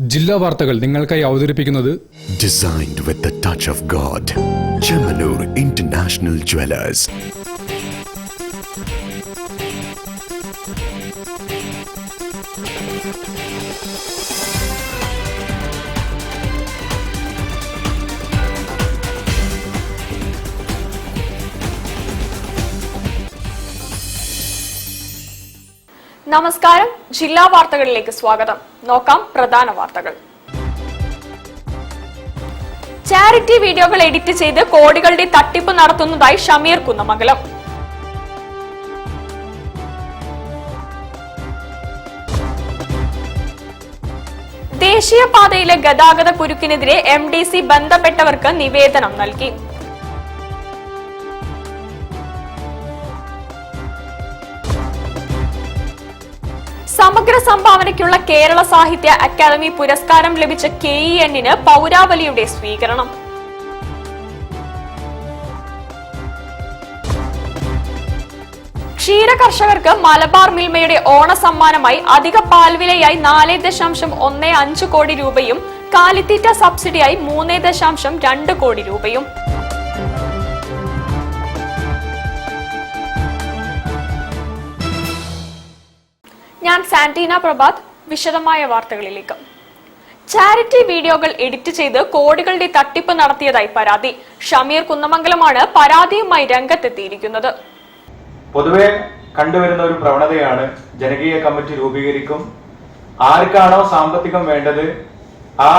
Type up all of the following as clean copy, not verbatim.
ജില്ലാ വാർത്തകൾ നിങ്ങൾക്കായി അവതരിപ്പിക്കുന്നത് Designed with the touch of God. Chemanur International Jewelers. നമസ്കാരം. ജില്ലാ വാർത്തകളിലേക്ക് സ്വാഗതം. നോക്കാം പ്രധാന വാർത്തകൾ. ചാരിറ്റി വീഡിയോകൾ എഡിറ്റ് ചെയ്ത് കോടികളുടെ തട്ടിപ്പ് നടത്തുന്നതായി ഷമീർ കുന്നമംഗലം. ദേശീയപാതയിലെ ഗതാഗത കുരുക്കിനെതിരെ MDC ബന്ധപ്പെട്ടവർക്ക് നിവേദനം നൽകി. സമഗ്ര സംഭാവനയ്ക്കുള്ള കേരള സാഹിത്യ അക്കാദമി പുരസ്കാരം ലഭിച്ച KEN-ന് പൗരാവലിയുടെ സ്വീകരണം. ക്ഷീര കർഷകർക്ക് മലബാർ മിൽമയുടെ ഓണസമ്മാനമായി അധിക പാൽവിലയായി 4.15 കോടി രൂപയും കാലിത്തീറ്റ സബ്സിഡിയായി 3.2 കോടി രൂപയും. ഞാൻ സാന്റീന പ്രഭാത്. വിശദമായ വാർത്തകളിലേക്ക്. ചാരിറ്റി വീഡിയോകൾ എഡിറ്റ് ചെയ്ത് കോടികളുടെ തട്ടിപ്പ് നടത്തിയതായി പരാതി. ഷമീർ കുന്നമംഗലമാണ് പരാതിയുമായി രംഗത്തെത്തിയിരിക്കുന്നത്. പൊതുവെ കണ്ടുവരുന്ന ഒരു പ്രവണതയാണ് ജനകീയ കമ്മിറ്റി രൂപീകരിക്കും. ആർക്കാണോ സാമ്പത്തികം വേണ്ടത് ആ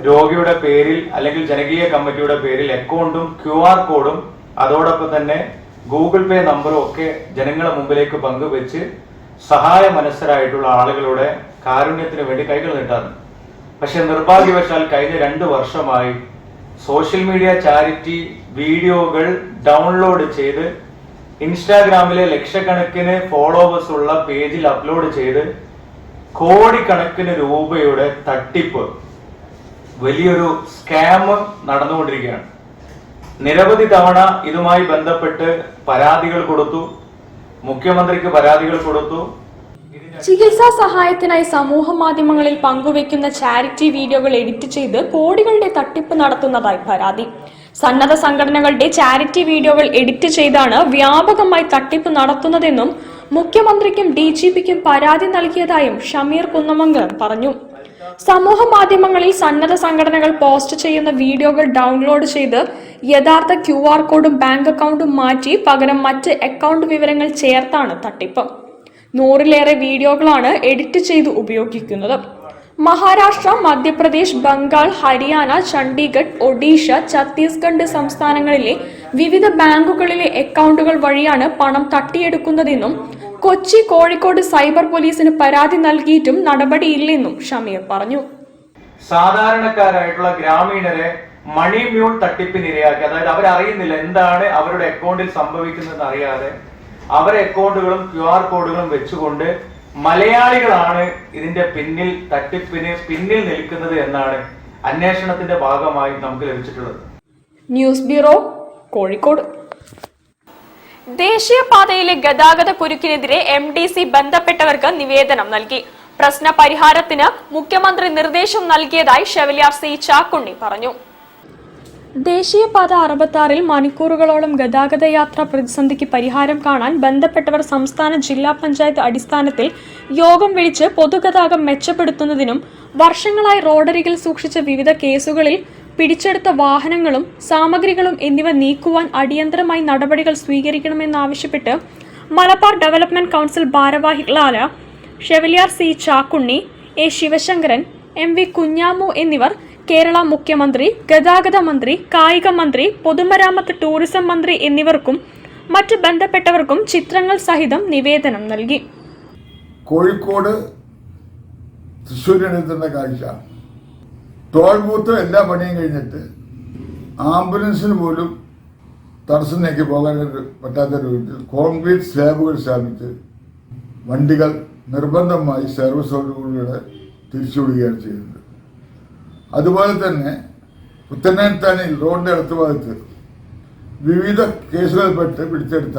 രോഗിയുടെ പേരിൽ അല്ലെങ്കിൽ ജനകീയ കമ്മിറ്റിയുടെ പേരിൽ അക്കൗണ്ടും QR കോഡും അതോടൊപ്പം തന്നെ ഗൂഗിൾ പേ നമ്പറും ഒക്കെ ജനങ്ങളുടെ മുമ്പിലേക്ക് പങ്കുവെച്ച് സഹായ മനസ്സരായിട്ടുള്ള ആളുകളുടെ കാരുണ്യത്തിന് വേണ്ടി കൈകൾ നീട്ടാറുണ്ട്. പക്ഷെ നിർഭാഗ്യവശാൽ കഴിഞ്ഞ 2 വർഷമായി സോഷ്യൽ മീഡിയ ചാരിറ്റി വീഡിയോകൾ ഡൗൺലോഡ് ചെയ്ത് ഇൻസ്റ്റാഗ്രാമിലെ ലക്ഷക്കണക്കിന് ഫോളോവേഴ്സ് ഉള്ള പേജിൽ അപ്ലോഡ് ചെയ്ത് കോടിക്കണക്കിന് രൂപയുടെ തട്ടിപ്പ്, വലിയൊരു സ്കാം നടന്നുകൊണ്ടിരിക്കുകയാണ്. നിരവധി തവണ ഇതുമായി ബന്ധപ്പെട്ട് പരാതികൾ കൊടുത്തു, മുഖ്യമന്ത്രിക്ക് പരാതികൾ കൊടുത്തു. ചികിത്സാ സഹായത്തിനായി സമൂഹ മാധ്യമങ്ങളിൽ പങ്കുവെക്കുന്ന ചാരിറ്റി വീഡിയോകൾ എഡിറ്റ് ചെയ്ത് കോടികളുടെ തട്ടിപ്പ് നടത്തുന്നതായി പരാതി. സന്നദ്ധ സംഘടനകളുടെ ചാരിറ്റി വീഡിയോകൾ എഡിറ്റ് ചെയ്താണ് വ്യാപകമായി തട്ടിപ്പ് നടത്തുന്നതെന്നും മുഖ്യമന്ത്രിക്കും DGPക്കും പരാതി നൽകിയതായും ഷമീർ കുന്നമംഗലം പറഞ്ഞു. സമൂഹ മാധ്യമങ്ങളിൽ സന്നദ്ധ സംഘടനകൾ പോസ്റ്റ് ചെയ്യുന്ന വീഡിയോകൾ ഡൗൺലോഡ് ചെയ്ത് യഥാർത്ഥ QR കോഡും ബാങ്ക് അക്കൗണ്ടും മാറ്റി പകരം മറ്റ് അക്കൗണ്ട് വിവരങ്ങൾ ചേർത്താണ് തട്ടിപ്പ്. 100-ലേറെ വീഡിയോകളാണ് എഡിറ്റ് ചെയ്ത് ഉപയോഗിക്കുന്നത്. മഹാരാഷ്ട്ര, മധ്യപ്രദേശ്, ബംഗാൾ, ഹരിയാന, ചണ്ഡീഗഡ്, ഒഡീഷ, ഛത്തീസ്ഗഡ് സംസ്ഥാനങ്ങളിലെ വിവിധ ബാങ്കുകളിലെ അക്കൗണ്ടുകൾ വഴിയാണ് പണം തട്ടിയെടുക്കുന്നതെന്നും കൊച്ചി, കോഴിക്കോട് സൈബർ പോലീസിന് പരാതി നൽകിയിട്ടും നടപടിയില്ലെന്നും ഷമീർ പറഞ്ഞു. സാധാരണക്കാരായിട്ടുള്ള ഗ്രാമീണരെ മണി മ്യൂൾ തട്ടിപ്പിനിരയാക്കി, അതായത് അവരറിയുന്നില്ല എന്താണ് അവരുടെ അക്കൗണ്ടിൽ സംഭവിക്കുന്നതെന്ന് അറിയാതെ അവരെ അക്കൗണ്ടുകളും QR കോഡുകളും വെച്ചുകൊണ്ട് മലയാളികളാണ് ഇതിന്റെ പിന്നിൽ, തട്ടിപ്പിന് പിന്നിൽ നിൽക്കുന്നത് എന്നാണ് അന്വേഷണത്തിന്റെ ഭാഗമായി നമുക്ക് ലഭിച്ചിട്ടുള്ളത്. News bureau, Kozhikode. ദേശീയപാതയിലെ ഗതാഗത കുരുക്കിനെതിരെ MDC ബന്ധപ്പെട്ടവർക്ക് നിവേദനം നൽകി. പ്രശ്ന പരിഹാരത്തിന് മുഖ്യമന്ത്രി നിർദ്ദേശം നൽകിയതായി ഷെവലിയാർ C ചാക്കുണ്ണി പറഞ്ഞു. ദേശീയപാത 66-ൽ മണിക്കൂറുകളോളം ഗതാഗത യാത്രാ പ്രതിസന്ധിക്ക് പരിഹാരം കാണാൻ ബന്ധപ്പെട്ടവർ സംസ്ഥാന ജില്ലാ പഞ്ചായത്ത് അടിസ്ഥാനത്തിൽ യോഗം വിളിച്ച് പൊതുഗതാഗതം മെച്ചപ്പെടുത്തുന്നതിനും വർഷങ്ങളായി റോഡരികിൽ സൂക്ഷിച്ച വിവിധ കേസുകളിൽ പിടിച്ചെടുത്ത വാഹനങ്ങളും സാമഗ്രികളും എന്നിവ നീക്കുവാൻ അടിയന്തരമായി നടപടികൾ സ്വീകരിക്കണമെന്നാവശ്യപ്പെട്ട് മലബാർ ഡെവലപ്മെന്റ് കൗൺസിൽ ഭാരവാഹികളായ chevalier C Chakkunni, A Sivasankaran, MV Kunhamu എന്നിവർ കേരള മുഖ്യമന്ത്രി, ഗതാഗത മന്ത്രി, കായിക മന്ത്രി, പൊതുമരാമത്ത് ടൂറിസം മന്ത്രി എന്നിവർക്കും മറ്റ് ബന്ധപ്പെട്ടവർക്കും ചിത്രങ്ങൾ സഹിതം നിവേദനം നൽകി. കോഴിക്കോട് തൃശ്ശൂരിനെത്തുന്ന കാഴ്ച, ടോൾ ബൂത്ത് എല്ലാ പണിയും കഴിഞ്ഞിട്ട് ആംബുലൻസിന് പോലും തടസ്സം നീക്കി പോകാൻ പറ്റാത്ത രൂപത്തിൽ കോൺക്രീറ്റ് സ്ലാബുകൾ സ്ഥാപിച്ച് വണ്ടികൾ നിർബന്ധമായി സർവീസോടുകൂടിയുടെ തിരിച്ചുവിടുകയാണ് ചെയ്യുന്നത്. അതുപോലെ തന്നെ പുത്തനത്താണിയിൽ റോഡിൻ്റെ അടുത്ത ഭാഗത്ത് വിവിധ കേസുകളിൽപ്പെട്ട് പിടിച്ചെടുത്ത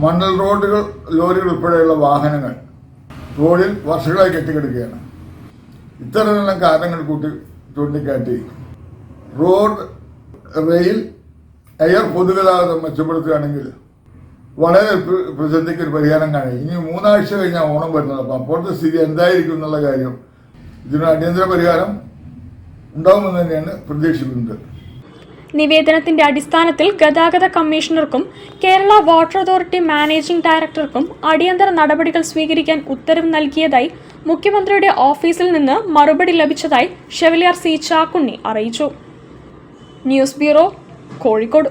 മണൽ ലോറികൾ ഉൾപ്പെടെയുള്ള വാഹനങ്ങൾ റോഡിൽ വർഷങ്ങളായി കെട്ടിക്കിടക്കുകയാണ്. ഇത്തരത്തിലുള്ള കാരണങ്ങൾ ചൂണ്ടിക്കാട്ടി റോഡ്, റെയിൽ, എയർ പൊതുഗതാഗതം മെച്ചപ്പെടുത്തുകയാണെങ്കിൽ വളരെ പ്രതിസന്ധിക്ക് ഒരു പരിഹാരം കാണും. ഇനി 3 ആഴ്ച കഴിഞ്ഞാൽ ഓണം വരുന്നത്. അപ്പം അപ്പോഴത്തെ സ്ഥിതി എന്തായിരിക്കും എന്നുള്ള കാര്യം ഇതിന് അടിയന്തര പരിഹാരം ഉണ്ടാവുമെന്ന് തന്നെയാണ് പ്രതീക്ഷിക്കുന്നത്. നിവേദനത്തിന്റെ അടിസ്ഥാനത്തിൽ ഗതാഗത കമ്മീഷണർക്കും കേരള വാട്ടർ അതോറിറ്റി മാനേജിംഗ് ഡയറക്ടർക്കും അടിയന്തര നടപടികൾ സ്വീകരിക്കാൻ ഉത്തരവ് നൽകിയതായി മുഖ്യമന്ത്രിയുടെ ഓഫീസിൽ നിന്ന് മറുപടി ലഭിച്ചതായി ഷെവലിയർ സി ചാക്കുണ്ണി അറിയിച്ചു. News bureau, Kozhikode.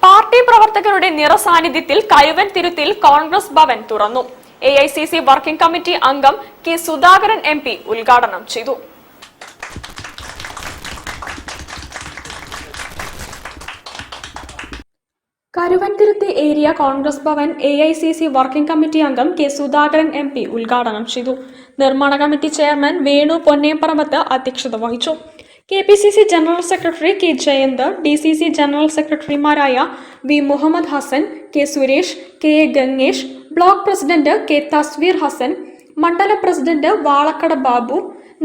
പാർട്ടി പ്രവർത്തകരുടെ നിറസാന്നിധ്യത്തിൽ കഴുവൻ തിരുത്തിൽ കോൺഗ്രസ് ഭവൻ തുറന്നു. AICC വർക്കിംഗ് കമ്മിറ്റി അംഗം കെ സുധാകരൻ MP ഉദ്ഘാടനം ചെയ്തു. Karuvanthiruthi area Congress Bhavan AICC working committee അംഗം കെ സുധാകരൻ MP ഉദ്ഘാടനം ചെയ്തു. നിർമ്മാണ കമ്മിറ്റി ചെയർമാൻ വേണു പൊന്നേപ്പറമ്പത്ത് അധ്യക്ഷത വഹിച്ചു. KPCC general secretary K Jayanth, DCC general സെക്രട്ടറിമാരായ V Muhammad Hasan, K Suresh, K A Gangesh, block president K Thasveer Hasan, മണ്ഡലം പ്രസിഡന്റ് വാളക്കട ബാബു,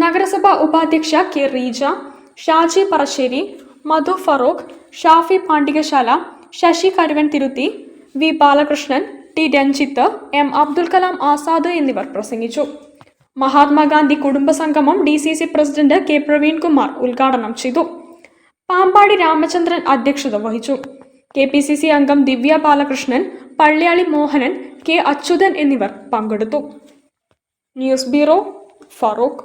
നഗരസഭാ ഉപാധ്യക്ഷ K Reeja, Shaji Parasseri, Madhu Farooq, Shafi Pandikasala, Sasi Karuvan Thiruthi, V Balakrishnan, T Ranjith, M Abdul Kalam Azad എന്നിവർ പ്രസംഗിച്ചു. മഹാത്മാഗാന്ധി കുടുംബസംഗമം DCC പ്രസിഡന്റ് കെ പ്രവീൺകുമാർ ഉദ്ഘാടനം ചെയ്തു. പാമ്പാടി രാമചന്ദ്രൻ അധ്യക്ഷത വഹിച്ചു. KPCC അംഗം ദിവ്യ ബാലകൃഷ്ണൻ, പള്ളിയാളി മോഹനൻ, കെ അച്യുതൻ എന്നിവർ പങ്കെടുത്തു. News bureau, Farook.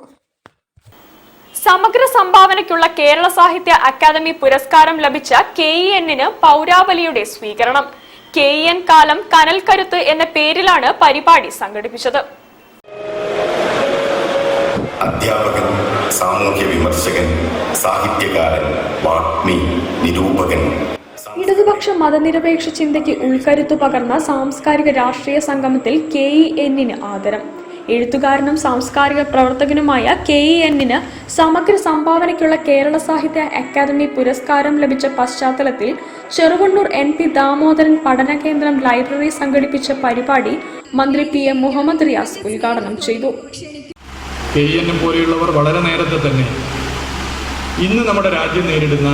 സമഗ്ര സംഭാവനയ്ക്കുള്ള കേരള സാഹിത്യ അക്കാദമി പുരസ്കാരം ലഭിച്ച KEN-ന് പൗരാവലിയുടെ സ്വീകരണം. KEN കാലം കനൽ കരുത്ത് എന്ന പേരിലാണ് പരിപാടി സംഘടിപ്പിച്ചത്. അധ്യാപകൻ, സാമൂഹ്യ വിമർശകൻ, സാഹിത്യകാരൻ, വാഗ്മി, നിരൂപകൻ. ഇടതുപക്ഷ മതനിരപേക്ഷ ചിന്തയ്ക്ക് ഉൾക്കരുത്തു പകർന്ന സാംസ്കാരിക രാഷ്ട്രീയ സംഗമത്തിൽ KEN-ന് ആദരം. എഴുത്തുകാരനും സാംസ്കാരിക പ്രവർത്തകനുമായ KEN-ന് സമഗ്ര സംഭാവനയ്ക്കുള്ള കേരള സാഹിത്യ അക്കാദമി പുരസ്കാരം ലഭിച്ച പശ്ചാത്തലത്തിൽ ചെറുവണ്ണൂർ NP ദാമോദരൻ പഠന കേന്ദ്രം ലൈബ്രറി സംഘടിപ്പിച്ച പരിപാടി മന്ത്രി PM മുഹമ്മദ് റിയാസ് ഉദ്ഘാടനം ചെയ്തു. KEN പോലെയുള്ളവർ വളരെ നേരത്തെ തന്നെ ഇന്ന് നമ്മുടെ രാജ്യം നേരിടുന്ന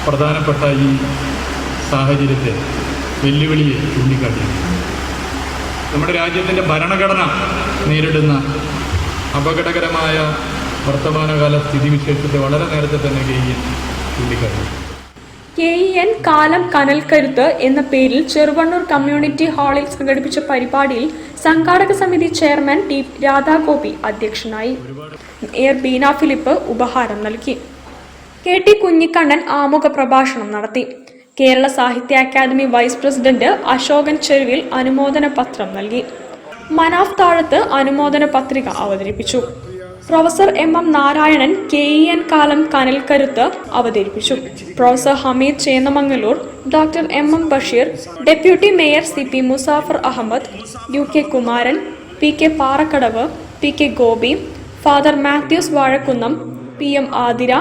പ്രധാനപ്പെട്ട ഈ സാഹചര്യത്തെ, വെല്ലുവിളിയെ ചൂണ്ടിക്കാട്ടിയിരുന്നു. നമ്മുടെ രാജ്യത്തിൻ്റെ ഭരണഘടന നേരിടുന്ന അപകടകരമായ വർത്തമാനകാല സ്ഥിതിവിശേഷത്തെ വളരെ നേരത്തെ തന്നെ KEN ചൂണ്ടിക്കാട്ടി. KEN കാലം കനൽ കരുത്ത് എന്ന പേരിൽ ചെറുവണ്ണൂർ കമ്മ്യൂണിറ്റി ഹാളിൽ സംഘടിപ്പിച്ച പരിപാടിയിൽ സംഘാടക സമിതി ചെയർമാൻ ടി രാധാഗോപി അധ്യക്ഷനായി. മേയർ ബീന ഫിലിപ്പ് ഉപഹാരം നൽകി. KT കുഞ്ഞിക്കണ്ണൻ ആമുഖ പ്രഭാഷണം നടത്തി. കേരള സാഹിത്യ അക്കാദമി വൈസ് പ്രസിഡന്റ് അശോകൻ ചെരുവിൽ അനുമോദന പത്രം നൽകി. മനാഫ് താഴത്ത് അനുമോദന പത്രിക അവതരിപ്പിച്ചു. പ്രൊഫസർ MM നാരായണൻ KEN കാലം കനൽ കരുത്ത് അവതരിപ്പിച്ചു. Professor Hameed Chennamangaloor, doctor MM Basheer, deputy mayor CP Muzafar Ahammed, UK Kumaran, PK Parakkadavu, PK Gopi, father Mathews Vazhakkunnam, PM Athira,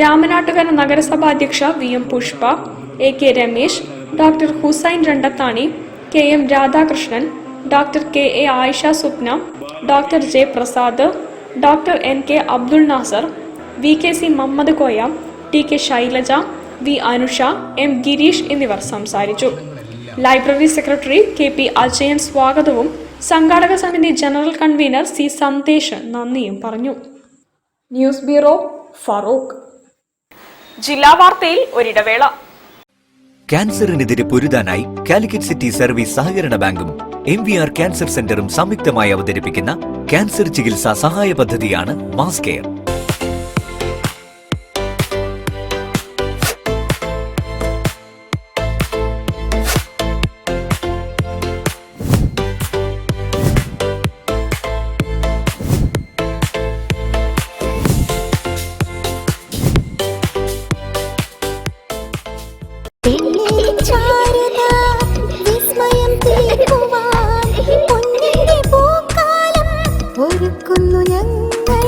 Ramanattukara നഗരസഭാ അധ്യക്ഷ VM Pushpa, AK Ramesh, doctor Hussain Randathani, KM Radhakrishnan, doctor KA Ayisha Swapna, doctor J Prasad, doctor NK Abdul Nasar, VKC Muhammad Koya, TK Shailaja, V Anusha, M Gireesh എന്നിവർ സംസാരിച്ചു. ലൈബ്രറി സെക്രട്ടറി KP അജയൻ സ്വാഗതവും സംഘാടക സമിതി ജനറൽ കൺവീനർ C സന്ദേശ് നന്ദിയും പറഞ്ഞു. News bureau, Farook. ജില്ലാ വാർത്തയിൽ ഒരിടവേള. ക്യാൻസറിനെതിരെ പൊരുതാനായി കാലിക്കറ്റ് സിറ്റി സർവീസ് സഹകരണ ബാങ്കും MVR ക്യാൻസർ സെന്ററും സംയുക്തമായി അവതരിപ്പിക്കുന്ന ക്യാൻസർ ചികിത്സാ സഹായ പദ്ധതിയാണ് മാസ് കെയർ. ഒരുക്കുന്നു ഞങ്ങൾ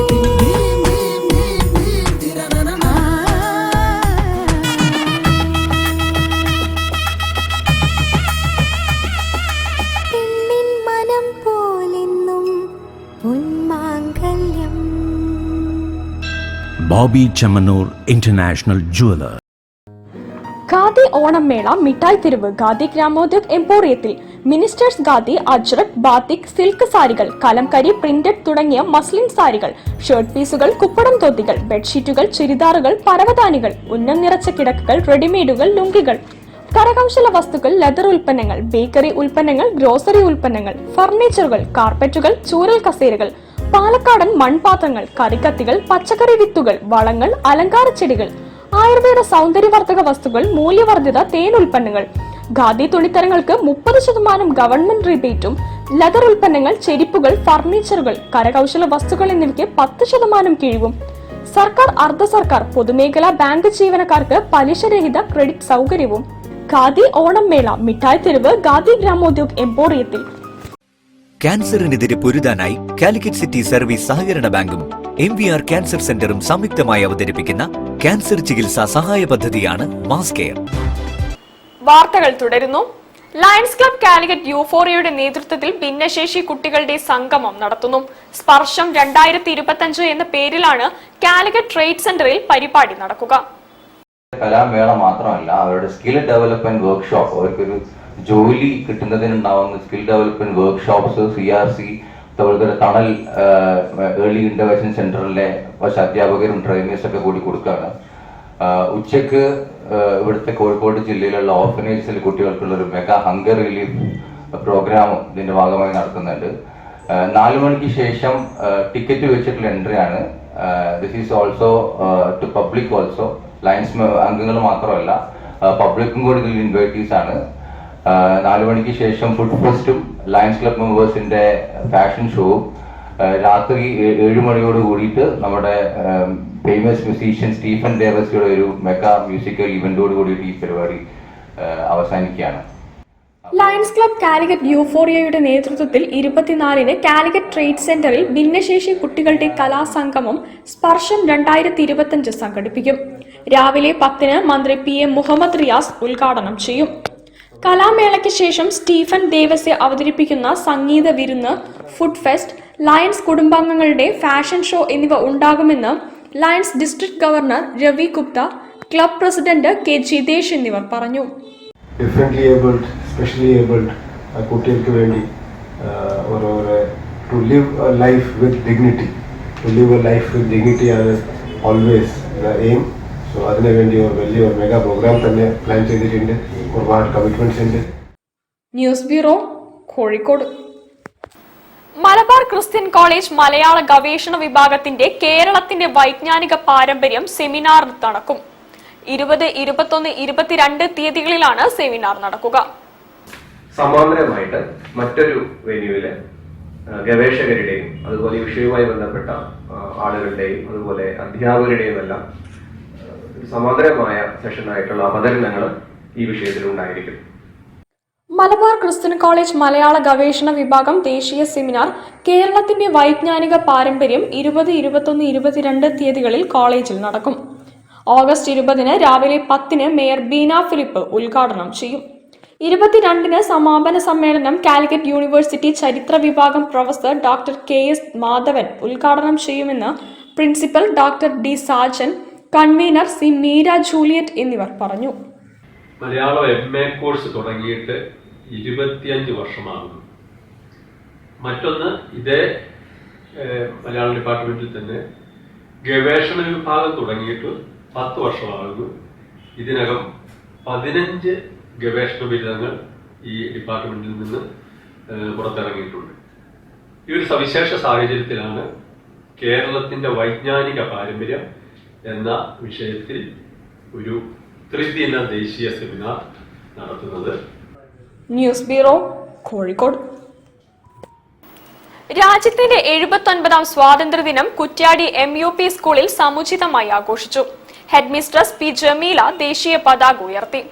Bobby Chamanur International Jeweler. Khadi Onam മേള മിഠായി തെരുവ് ഖാദി ഗ്രാമോദ്योग എംപോറിയത്തിൽ ministers khadi, Ajrak, batik, silk സാരികൾ, കലംകരി, പ്രിന്റഡ് തുടങ്ങിയ മസ്ലിൻ സാരികൾ, ഷർട്ട് പീസുകൾ, കുപ്പടം തൊത്തികൾ, ബെഡ്ഷീറ്റുകൾ, ചുരിദാറുകൾ, പരവതാനികൾ, ഉന്നം നിറച്ച കിടക്കുകൾ, റെഡിമെയ്ഡുകൾ, ലുങ്കികൾ, കരകൗശല വസ്തുക്കൾ, ലെതർ ഉൽപ്പന്നങ്ങൾ, ബേക്കറി ഉൽപ്പന്നങ്ങൾ, ഗ്രോസറി ഉൽപ്പന്നങ്ങൾ, ഫർണിച്ചറുകൾ, കാർപ്പറ്റുകൾ, ചൂരൽ കസേരകൾ, പാലക്കാടൻ മൺപാത്രങ്ങൾ, കറിക്കത്തികൾ, പച്ചക്കറി വിത്തുകൾ, വളങ്ങൾ, അലങ്കാര ചെടികൾ, ആയുർവേദ സൗന്ദര്യവർദ്ധക വസ്തുക്കൾ, മൂല്യവർദ്ധിത തേൻ ഉൽപ്പന്നങ്ങൾ, ഖാദി തുണിത്തരങ്ങൾക്ക് 30% ഗവൺമെന്റ് റിബേറ്റും, ലെതർ ഉൽപ്പന്നങ്ങൾ, ചെരിപ്പുകൾ, ഫർണിച്ചറുകൾ, കരകൗശല വസ്തുക്കൾ എന്നിവയ്ക്ക് 10% കിഴിവും, സർക്കാർ, അർദ്ധ സർക്കാർ, പൊതുമേഖലാ ബാങ്ക് ജീവനക്കാർക്ക് പലിശരഹിത ക്രെഡിറ്റ് സൗകര്യവും. ഖാദി ഓണം മേള മിഠായി തെരുവ് ഖാദി ഗ്രാമോദ്योग എംപോറിയത്തിൽ. ക്യാൻസറിനെതിരെ പൊരുതാനായി കാലിക്കറ്റ് സിറ്റി സർവീസ് സഹകരണ ബാങ്കും MVR ക്യാൻസർ സെന്ററും സംയുക്തമായി അവതരിപ്പിക്കുന്ന ക്യാൻസർ ചികിത്സാ സഹായ പദ്ധതിയാണ് മാസ് കെയർ. വാർത്തകൾ തുടരുന്നു. ലയൺസ് ക്ലബ് കാലിക്കറ്റ് യൂഫോറിയയുടെ നേതൃത്വത്തിൽ ഭിന്നശേഷി കുട്ടികളുടെ സംഗമം നടത്തുന്നു. സ്പർശം 2025 എന്ന പേരിലാണ് കാലിക്കറ്റ് ട്രേഡ് സെന്ററിൽ പരിപാടി നടക്കുക. കലാമേള മാത്രമല്ല, അവരുടെ സ്കിൽ ഡെവലപ്മെന്റ് വർക്ക്ഷോപ്പ്, അവർക്കൊരു ജോലി കിട്ടുന്നതിനുണ്ടാവുന്ന സ്കിൽ ഡെവലപ്മെന്റ് വർക്ക്ഷോപ്സ് CRC അതുപോലെ തണൽ ഏർലി ഇന്റർവെൻഷൻ സെന്ററിലെ കുറച്ച് അധ്യാപകരും ട്രെയിനേഴ്സ് ഒക്കെ കൂടി കൊടുക്കുകയാണ്. ഉച്ചക്ക് ഇവിടുത്തെ കോഴിക്കോട് ജില്ലയിലുള്ള ഓർഫനേജസിലെ കുട്ടികൾക്കുള്ള ഒരു മെഗാ ഹങ്കർ റിലീഫ് പ്രോഗ്രാം ഇതിന്റെ ഭാഗമായി നടത്തുന്നുണ്ട്. 4 മണിക്ക് ശേഷം ടിക്കറ്റ് വെച്ചിട്ടുള്ള എൻട്രി ആണ്. This is also to public also. Lions അംഗങ്ങൾ മാത്രമല്ല, പബ്ലിക്കും കൂടി ഇതിൽ ഇൻവൈറ്റീസ് ആണ്. 4 മണിക്ക് ശേഷം ഫുഡ് ഫെസ്റ്റും ലയൺസ് ക്ലബ് മെമ്പേഴ്സിന്റെ ഫാഷൻ ഷോവും രാത്രി 7 മണിയോട് കൂടിയിട്ട് നമ്മുടെ ഫേമസ് മ്യൂസീഷ്യൻ സ്റ്റീഫൻ ദേവസിയുടെ ഒരു മെഗാ മ്യൂസിക്കൽ ഇവന്റോട് കൂടിയിട്ട് ഈ പരിപാടി അവസാനിക്കുകയാണ്. ലയൺസ് ക്ലബ് കാലിക്കറ്റ് യൂഫോറിയയുടെ നേതൃത്വത്തിൽ 24-ന് കാലിക്കറ്റ് ട്രേഡ് സെന്ററിൽ ഭിന്നശേഷി കുട്ടികളുടെ കലാസംഗമം സ്പർശം 2025 സംഘടിപ്പിക്കും. രാവിലെ 10-ന് മന്ത്രി PM മുഹമ്മദ് റിയാസ് ഉദ്ഘാടനം ചെയ്യും. കലാമേളയ്ക്ക് ശേഷം സ്റ്റീഫൻ ദേവസ്യ അവതരിപ്പിക്കുന്ന സംഗീത വിരുന്ന്, ഫുഡ് ഫെസ്റ്റ്, ലയൺസ് കുടുംബാംഗങ്ങളുടെ ഫാഷൻ ഷോ എന്നിവ ഉണ്ടാകുമെന്ന് Lions district governor Ravi Gupta, club president K. Jithesh എന്നിവർ പറഞ്ഞു. ഡിഫറെൻ്റ്ലി ഏബിൾഡ്, സ്പെഷ്യലി ഏബിൾഡ് കുട്ടികൾക്ക് വേണ്ടി to live a life with dignity, ആണ് ഓൾവേസ് ദ എയിം. സോ അതിനുവേണ്ടി ഒരു വലിയ മെഗാ പ്രോഗ്രാം തന്നെ പ്ലാൻ ചെയ്തിട്ടുണ്ട്. ഒരുപാട് കമ്മിറ്റ്മെന്റ്സ് ഉണ്ട്. News bureau, Kozhikode. Malabar Christian college മലയാള ഗവേഷണ വിഭാഗത്തിന്റെ കേരളത്തിന്റെ വൈജ്ഞാനിക പാരമ്പര്യം സെമിനാർ നടക്കും. 20, 21, 22 തീയതികളിലാണ് സെമിനാർ നടക്കുക. സമാന്തരമായിട്ട് മറ്റൊരു വെന്യൂവില് ഗവേഷകരുടെയും അതുപോലെ ഈ വിഷയവുമായി ബന്ധപ്പെട്ട ആളുകളുടെയും അതുപോലെ അധ്യാപകരുടെയും എല്ലാം സമാന്തരമായ സെഷനായിട്ടുള്ള അവതരണങ്ങൾ ഈ വിഷയത്തിൽ ഉണ്ടായിരിക്കും. മലബാർ ക്രിസ്ത്യൻ കോളേജ് മലയാള ഗവേഷണ വിഭാഗം ദേശീയ സെമിനാർ കേരളത്തിന്റെ വൈജ്ഞാനിക പാരമ്പര്യം 20, 21, 22 തീയതികളിൽ കോളേജിൽ നടക്കും. ഓഗസ്റ്റ് 20-ന് രാവിലെ 10-ന് മേയർ ബീന ഫിലിപ്പ് ഉദ്ഘാടനം ചെയ്യും. 22-ന് സമാപന സമ്മേളനം കാലിക്കറ്റ് യൂണിവേഴ്സിറ്റി ചരിത്ര വിഭാഗം പ്രൊഫസർ ഡോക്ടർ KS മാധവൻ ഉദ്ഘാടനം ചെയ്യുമെന്ന് principal doctor D. Sajan, convener C. Meera Juliet എന്നിവർ പറഞ്ഞു. മലയാളം MA കോഴ്സ് തുടങ്ങിയിട്ട് 25 വർഷമാകുന്നു. മറ്റൊന്ന്, ഇതേ മലയാളം ഡിപ്പാർട്ട്മെന്റിൽ തന്നെ ഗവേഷണ വിഭാഗം തുടങ്ങിയിട്ട് 10 വർഷമാകുന്നു. ഇതിനകം 15 ഗവേഷണ ബിരുദങ്ങൾ ഈ ഡിപ്പാർട്ട്മെന്റിൽ നിന്ന് പുറത്തിറങ്ങിയിട്ടുണ്ട്. ഈ ഒരു സവിശേഷ സാഹചര്യത്തിലാണ് കേരളത്തിന്റെ വൈജ്ഞാനിക പാരമ്പര്യം എന്ന വിഷയത്തിൽ ഒരു ത്രിദിന ദേശീയ സെമിനാർ നടത്തുന്നത്. News bureau, Kozhikode. രാജ്യത്തിന്റെ 79ാം സ്വാതന്ത്ര്യദിനം കുറ്റ്യാടി MUP സ്കൂളിൽ സമുചിതമായി ആഘോഷിച്ചു. Head mistress P. ജമീല ദേശീയ പതാക ഉയർത്തി.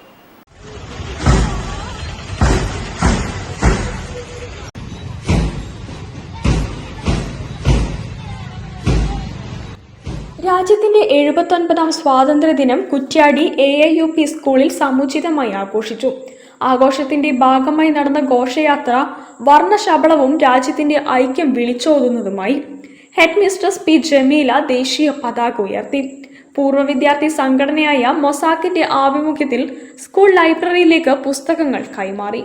രാജ്യത്തിന്റെ 79ാം സ്വാതന്ത്ര്യദിനം കുറ്റ്യാടി AIUP സ്കൂളിൽ സമുചിതമായി ആഘോഷിച്ചു. ആഘോഷത്തിന്റെ ഭാഗമായി നടന്ന ഘോഷയാത്ര വർണ്ണശബളവും രാജ്യത്തിന്റെ ഐക്യം വിളിച്ചോതുന്നതുമായി. ഹെഡ് മിസ്ട്രസ് പി ജമീല ദേശീയ പതാക ഉയർത്തി. പൂർവ്വ വിദ്യാർത്ഥി സംഘടനയായ മൊസാക്കിന്റെ ആഭിമുഖ്യത്തിൽ സ്കൂൾ ലൈബ്രറിയിലേക്ക് പുസ്തകങ്ങൾ കൈമാറി.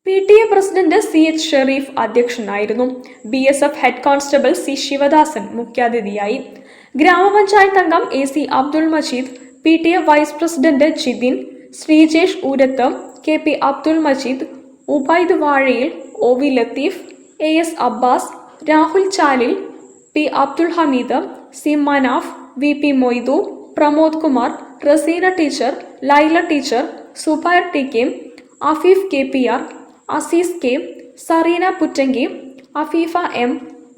PTA പ്രസിഡന്റ് CH ഷെരീഫ് അധ്യക്ഷനായിരുന്നു. BSF head constable C Sivadasan മുഖ്യാതിഥിയായി. ഗ്രാമപഞ്ചായത്ത് അംഗം AC Abdul Majeed, PTA vice president Jithin, Sreejesh Oorath, KP Abdul Majeed, Ubaid Vazhayil, OV Latheef, AS Abbas, Rahul Chalil, P Abdul Hameed, C Manaf, VP Moidu, Pramod Kumar, Raseena teacher, Laila teacher, Zubair TK, Afeef KPR, Azeez K, Sareena Puttanki, Afeefa M,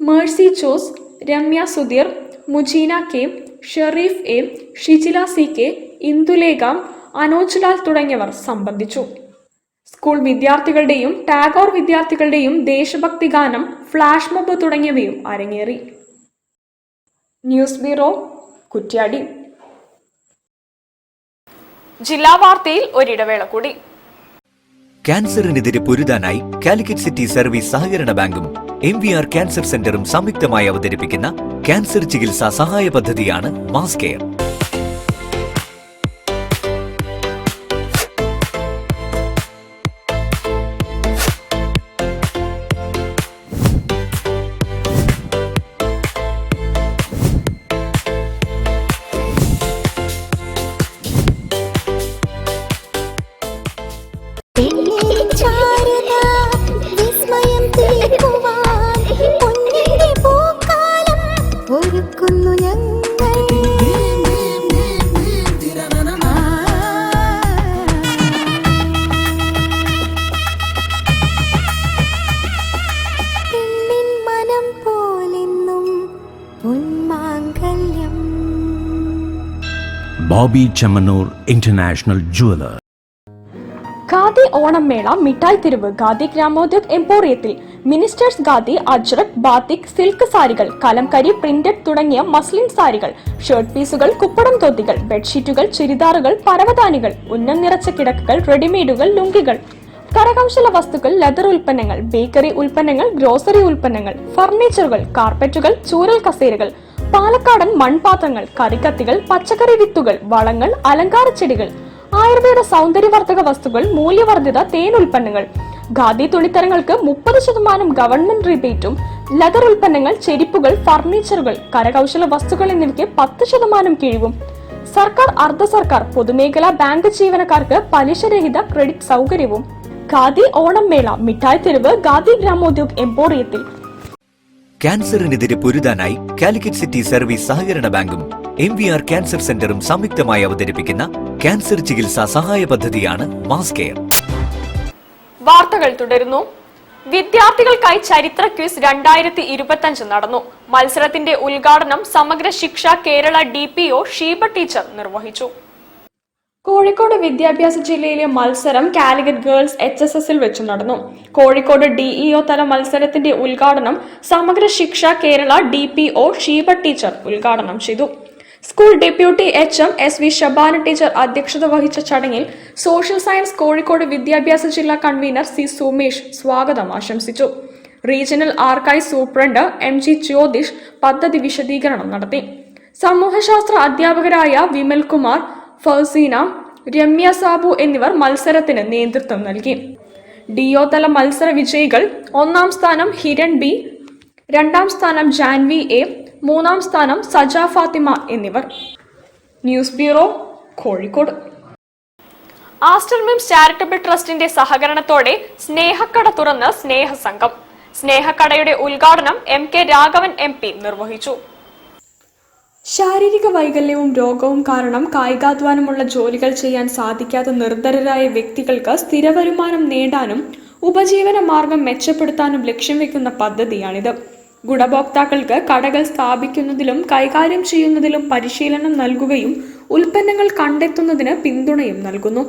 Mercy Jose, Ramya Sudheer, Mujeena K, Shareef A, Shijila CK, Indulekha, Anoj Lal തുടങ്ങിയവർ സംബന്ധിച്ചു. സ്കൂൾ വിദ്യാർത്ഥികളുടെയും ടാഗോർ വിദ്യാർത്ഥികളുടെയും ദേശഭക്തി ഗാനം, ഫ്ലാഷ് മോബ് തുടങ്ങിയവയും അരങ്ങേറി. News bureau, Kuttiady. ജില്ലാ വാർത്തയിൽ ഒരിടവേള കൂടി. ക്യാൻസറിനെതിരെ പൊരുതാനായി കാലിക്കറ്റ് സിറ്റി സർവീസ് സഹകരണ ബാങ്കും MVR ക്യാൻസർ സെന്ററും സംയുക്തമായി അവതരിപ്പിക്കുന്ന ക്യാൻസർ ചികിത്സാ സഹായ പദ്ധതിയാണ് mass care. Bobby Chamanur International Jeweler. Khadi Onam മേള മിഠായി തെരുവ് ഖാദി ഗ്രാമോദ്योग എംപോറിയത്തിൽ ministers khadi, Ajrak, batik, silk സാരികൾ, കലംകരി, പ്രിന്റഡ് തുടങ്ങിയ മസ്ലിൻ സാരികൾ, ഷർട്ട് പീസുകൾ, കുപ്പടം തോത്തികൾ, ബെഡ്ഷീറ്റുകൾ, ചുരിദാറുകൾ, പരവതാനികൾ, ഉന്നം നിറച്ച കിടക്കുകൾ, റെഡിമെയ്ഡുകൾ, ലുങ്കികൾ, കരകൗശല വസ്തുക്കൾ, ലെതർ ഉൽപ്പന്നങ്ങൾ, ബേക്കറി ഉൽപ്പന്നങ്ങൾ, ഗ്രോസറി ഉൽപ്പന്നങ്ങൾ, ഫർണിച്ചറുകൾ, കാർപ്പറ്റുകൾ, ചൂരൽ കസേരകൾ, പാലക്കാടൻ മൺപാത്രങ്ങൾ, കറിക്കത്തികൾ, പച്ചക്കറി വിത്തുകൾ, വളങ്ങൾ, അലങ്കാര ചെടികൾ, ആയുർവേദ സൗന്ദര്യവർദ്ധക വസ്തുക്കൾ, മൂല്യവർദ്ധിത തേൻ ഉൽപ്പന്നങ്ങൾ, ഖാദി തുണിത്തരങ്ങൾക്ക് 30% ഗവൺമെന്റ് റിബേറ്റും, ലെതർ ഉൽപ്പന്നങ്ങൾ, ചെരിപ്പുകൾ, ഫർണിച്ചറുകൾ, കരകൗശല വസ്തുക്കൾ എന്നിവയ്ക്ക് 10% കിഴിവും, സർക്കാർ, അർദ്ധ സർക്കാർ, പൊതുമേഖലാ ബാങ്ക് ജീവനക്കാർക്ക് പലിശരഹിത ക്രെഡിറ്റ് സൗകര്യവും. ഖാദി ഓണം മേള മിഠായി തെരുവ് ഖാദി ഗ്രാമോദ്योग എംപോറിയത്തിൽ. ക്യാൻസറിനെതിരെ പൊരുതാനായി കാലിക്കറ്റ് സിറ്റി സർവീസ് സഹകരണ ബാങ്കും MVR ക്യാൻസർ സെന്ററും സംയുക്തമായി അവതരിപ്പിക്കുന്ന ക്യാൻസർ ചികിത്സാ സഹായ പദ്ധതിയാണ് മാസ് കെയർ. വാർത്തകൾ തുടരുന്നു. വിദ്യാർത്ഥികൾക്കായി ചരിത്ര ക്വിസ് 2025 നടന്നു. മത്സരത്തിന്റെ ഉദ്ഘാടനം സമഗ്ര ശിക്ഷ കേരള DPO ഷീബ ടീച്ചർ നിർവഹിച്ചു. കോഴിക്കോട് വിദ്യാഭ്യാസ ജില്ലയിലെ മത്സരം കാലിക്കറ്റ് ഗേൾസ് HSSൽ വെച്ച് നടന്നു. കോഴിക്കോട് DEO തല മത്സരത്തിന്റെ ഉദ്ഘാടനം സമഗ്ര ശിക്ഷ കേരള DPO ഷീബ ടീച്ചർ ഉദ്ഘാടനം ചെയ്തു. School deputy HM SV Shabana teacher അധ്യക്ഷത വഹിച്ച ചടങ്ങിൽ സോഷ്യൽ സയൻസ് കോഴിക്കോട് വിദ്യാഭ്യാസ ജില്ലാ കൺവീനർ C സുമേഷ് സ്വാഗതം ആശംസിച്ചു. Regional archive superintendent MG Jyothish പദ്ധതി വിശദീകരണം നടത്തി. സമൂഹശാസ്ത്ര അധ്യാപകരായ വിമൽ കുമാർ, ഫൗസീന, രമ്യ സാബു എന്നിവർ മത്സരത്തിന് നേതൃത്വം നൽകി. DO തല മത്സര വിജയികൾ: 1ാം സ്ഥാനം ഹിരൺ B, 2ാം സ്ഥാനം ജാൻവി A, 3ാം സ്ഥാനം സജ ഫാത്തിമ എന്നിവർ. News bureau, Kozhikode. Aster MIMS charitable ട്രസ്റ്റിന്റെ സഹകരണത്തോടെ സ്നേഹക്കട തുറന്ന് സ്നേഹസംഘം. സ്നേഹക്കടയുടെ ഉദ്ഘാടനം MK രാഘവൻ MP നിർവഹിച്ചു. ശാരീരിക വൈകല്യവും രോഗവും കാരണം കായികാധ്വാനമുള്ള ജോലികൾ ചെയ്യാൻ സാധിക്കാത്ത നിർധരരായ വ്യക്തികൾക്ക് സ്ഥിര വരുമാനം നേടാനും ഉപജീവന മാർഗം മെച്ചപ്പെടുത്താനും ലക്ഷ്യം വെക്കുന്ന പദ്ധതിയാണിത്. ഗുണഭോക്താക്കൾക്ക് കടകൾ സ്ഥാപിക്കുന്നതിലും കൈകാര്യം ചെയ്യുന്നതിലും പരിശീലനം നൽകുകയും ഉൽപ്പന്നങ്ങൾ കണ്ടെത്തുന്നതിന് പിന്തുണയും നൽകുന്നു.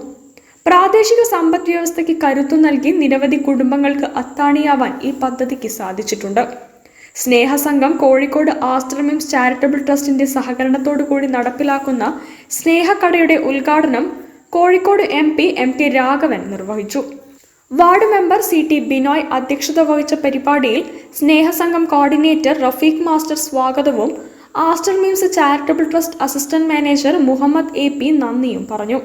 പ്രാദേശിക സമ്പദ് വ്യവസ്ഥയ്ക്ക് കരുത്തു നൽകി നിരവധി കുടുംബങ്ങൾക്ക് അത്താണിയാവാൻ ഈ പദ്ധതിക്ക് സാധിച്ചിട്ടുണ്ട്. സ്നേഹസംഘം കോഴിക്കോട് ആസ്റ്റർ മിംസ് ചാരിറ്റബിൾ ട്രസ്റ്റിന്റെ സഹകരണത്തോടു കൂടി നടപ്പിലാക്കുന്ന സ്നേഹക്കടയുടെ ഉദ്ഘാടനം കോഴിക്കോട് MP MK രാഘവൻ നിർവഹിച്ചു. വാർഡ് മെമ്പർ CT ബിനോയ് അധ്യക്ഷത വഹിച്ച പരിപാടിയിൽ സ്നേഹസംഘം കോർഡിനേറ്റർ റഫീഖ് മാസ്റ്റർ സ്വാഗതവും Aster MIMS charitable trust assistant manager Muhammad AP നന്ദിയും പറഞ്ഞു.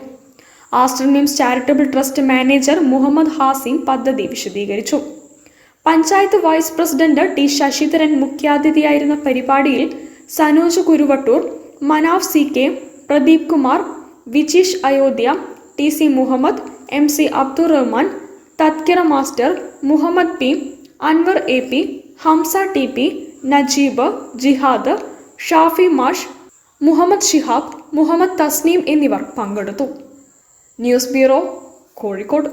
Aster MIMS charitable trust manager Muhammad Hashim പദ്ധതി വിശദീകരിച്ചു. Panchayat vice president T Sasidharan മുഖ്യാതിഥിയായിരുന്ന പരിപാടിയിൽ Sanoj Kuruvattoor, Manaf CK, Pradeep Kumar, Vijeesh Ayodhya, TC Muhammad, MC Abdul Rahman, തത്കിറ master, Muhammad P, Anwar AP, Hamza TP, Najeeb, Jihad, Shafi മാഷ്, മുഹമ്മദ് ഷിഹാബ്, മുഹമ്മദ് തസ്നീം എന്നിവർ പങ്കെടുത്തു. News bureau, Kozhikode.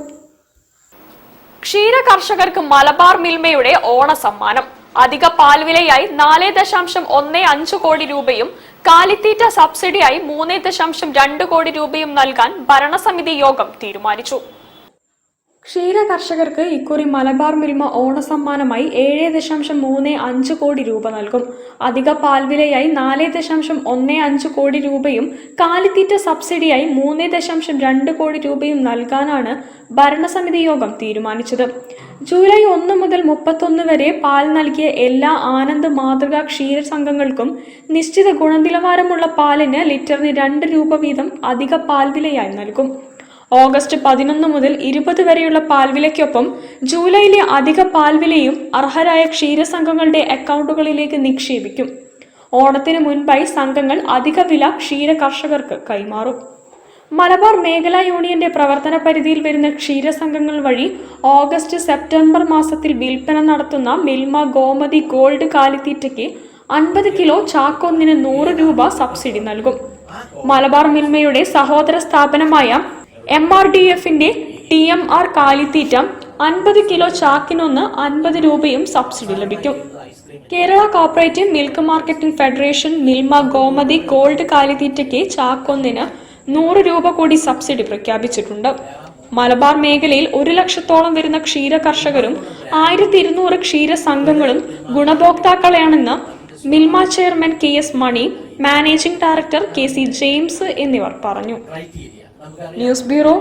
ക്ഷീര കർഷകർക്ക് മലബാർ മിൽമയുടെ ഓണസമ്മാനം. അധിക പാൽവിലയായി 4.15 കോടി രൂപയും കാലിത്തീറ്റ സബ്സിഡിയായി 3.2 കോടി രൂപയും നൽകാൻ ഭരണസമിതി യോഗം തീരുമാനിച്ചു. ക്ഷീര കർഷകർക്ക് ഇക്കുറി മലബാർ മിൽമ ഓണസമ്മാനമായി 7.35 കോടി രൂപ നൽകും. അധിക പാൽവിലയായി 4.15 കോടി രൂപയും കാലിത്തീറ്റ സബ്സിഡിയായി 3.2 കോടി രൂപയും നൽകാനാണ് ഭരണസമിതി യോഗം തീരുമാനിച്ചത്. ജൂലൈ 1 മുതൽ 31 വരെ പാൽ നൽകിയ എല്ലാ ആനന്ദ് മാതൃകാ ക്ഷീര സംഘങ്ങൾക്കും നിശ്ചിത ഗുണനിലവാരമുള്ള പാലിന് ലിറ്ററിന് 2 രൂപ വീതം അധിക പാൽവിലയായി നൽകും. ഓഗസ്റ്റ് 11 മുതൽ 20 വരെയുള്ള പാൽവിലയ്ക്കൊപ്പം ജൂലൈയിലെ അധിക പാൽവിലയും അർഹരായ ക്ഷീരസംഘങ്ങളുടെ അക്കൗണ്ടുകളിലേക്ക് നിക്ഷേപിക്കും. ഓണത്തിന് മുൻപായി സംഘങ്ങൾ അധിക വില ക്ഷീര കർഷകർക്ക് കൈമാറും. മലബാർ മേഖലാ യൂണിയന്റെ പ്രവർത്തന പരിധിയിൽ വരുന്ന ക്ഷീരസംഘങ്ങൾ വഴി ഓഗസ്റ്റ് സെപ്റ്റംബർ മാസത്തിൽ വിൽപ്പന നടത്തുന്ന മിൽമ ഗോമതി ഗോൾഡ് കാലിത്തീറ്റയ്ക്ക് 50 കിലോ ചാക്കൊന്നിന് 100 രൂപ സബ്സിഡി നൽകും. മലബാർ മിൽമയുടെ സഹോദര സ്ഥാപനമായ MRDFന്റെ TMR കാലിത്തീറ്റ 50 കിലോ ചാക്കിനൊന്ന് 50 രൂപയും സബ്സിഡി ലഭിക്കും. Kerala cooperative milk marketing federation Milma Gomathi gold കാലിത്തീറ്റയ്ക്ക് ചാക്കൊന്നിന് 100 രൂപ കൂടി സബ്സിഡി പ്രഖ്യാപിച്ചിട്ടുണ്ട്. മലബാർ മേഖലയിൽ 1 ലക്ഷത്തോളം വരുന്ന ക്ഷീര കർഷകരും 1200 ക്ഷീര സംഘങ്ങളും ഗുണഭോക്താക്കളാണെന്ന് മിൽമ ചെയർമാൻ KS മണി, മാനേജിംഗ് ഡയറക്ടർ KC ജെയിംസ് എന്നിവർ പറഞ്ഞു. News bureau,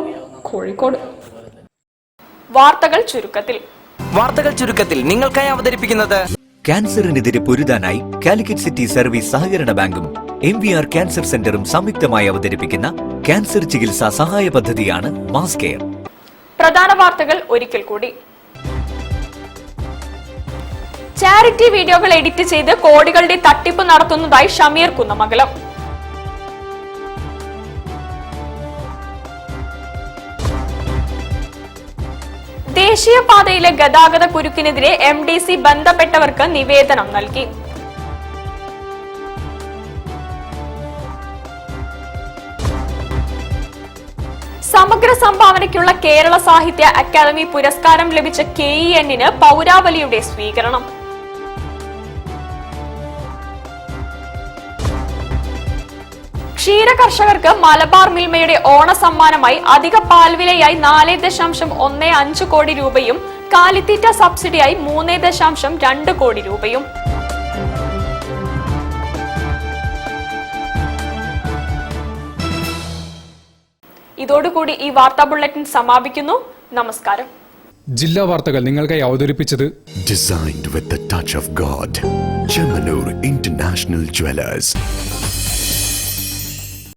Kozhikode. വാർത്തകൾ ചുരുക്കത്തിൽ നിങ്ങൾക്കായി അവതരിപ്പിക്കുന്നത് ക്യാൻസറിനെതിരെ പൊരുതാനായി കാലിക്കറ്റ് സിറ്റി സർവീസ് സഹകരണ ബാങ്കും MVR ക്യാൻസർ സെന്ററും സംയുക്തമായി അവതരിപ്പിക്കുന്ന ക്യാൻസർ ചികിത്സാ സഹായ പദ്ധതിയാണ് മാസ് കെയർ. പ്രധാന വാർത്തകൾ ഒരിക്കൽ കൂടി. ചാരിറ്റി വീഡിയോകൾ എഡിറ്റ് ചെയ്ത് കോടികളുടെ തട്ടിപ്പ് നടത്തുന്നതായി ഷമീർ കുന്നമംഗലം. ദേശീയപാതയിലെ ഗതാഗത കുരുക്കിനെതിരെ MDC ബന്ധപ്പെട്ടവർക്ക് നിവേദനം നൽകി. സമഗ്ര സംഭാവനയ്ക്കുള്ള കേരള സാഹിത്യ അക്കാദമി പുരസ്കാരം ലഭിച്ച KEN-ന് പൗരാവലിയുടെ സ്വീകരണം. ക്ഷീര കർഷകർക്ക് മലബാർ മിൽമയുടെ ഓണസമ്മാനമായി അധിക പാൽവിലയായി 4.15 കോടി രൂപയും കാലിത്തീറ്റ സബ്സിഡിയായി 3.2 കോടി രൂപയും. ഇതോടുകൂടി ഈ വാർത്താ ബുള്ളറ്റിൻ സമാപിക്കുന്നു. നമസ്കാരം. ജില്ലാ വാർത്തകൾ നിങ്ങൾക്കായി അവതരിപ്പിച്ചത് Designed with the touch of God. Chemanur International Jewelers.